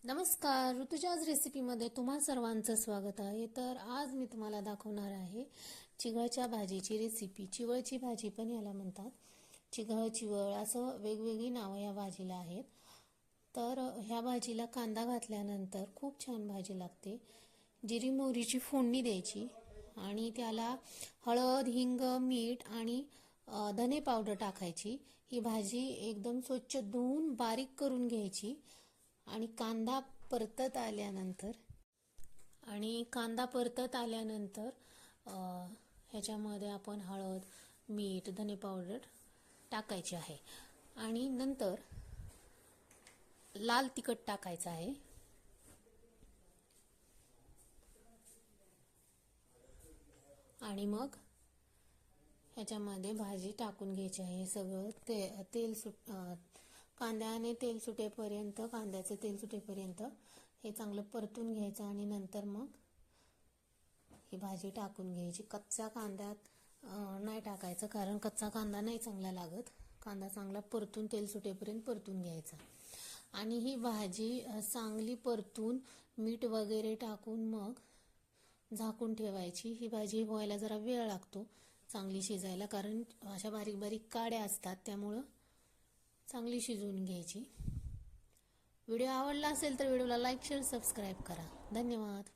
नमस्कार, ऋतुजाज रेसिपीमध्ये तुम्हा सर्वांचं स्वागत आहे। तर आज मी तुम्हाला दाखवणार आहे चिगळच्या भाजीची रेसिपी। चिवळची भाजी पण याला म्हणतात, चिवळ असं वेगवेगळी नावं या भाजीला आहेत। तर ह्या भाजीला कांदा घातल्यानंतर खूप छान भाजी लागते। जिरी मोहरीची फोडणी द्यायची आणि त्याला हळद, हिंग, मीठ आणि धने पावडर टाकायची। ही भाजी एकदम स्वच्छ धुवून बारीक करून घ्यायची आणि कांदा परतत आल्यानंतर ह्याच्यामध्ये आपण हळद, मीठ, धने पावडर टाकायची आहे आणि नंतर लाल तिखट टाकायचं आहे आणि मग ह्याच्यामध्ये भाजी टाकून घ्यायची आहे। सगळं कांद्याचं तेल सुटेपर्यंत हे चांगलं परतून घ्यायचं आणि नंतर मग ही भाजी टाकून घ्यायची। कच्चा कांद्यात नाही टाकायचं, कारण कच्चा कांदा नाही चांगला लागत। कांदा चांगला परतून तेल सुटेपर्यंत परतून घ्यायचा आणि ही भाजी चांगली परतून मीठ वगैरे टाकून मग झाकून ठेवायची। ही भाजी व्हायला जरा वेळ लागतो चांगली शिजायला, कारण अशा बारीक बारीक काड्या असतात, त्यामुळं चांगली शिजवून घ्यायची। व्हिडिओ आवडला असेल तर व्हिडिओला लाईक, शेअर, सबस्क्राईब करा। धन्यवाद।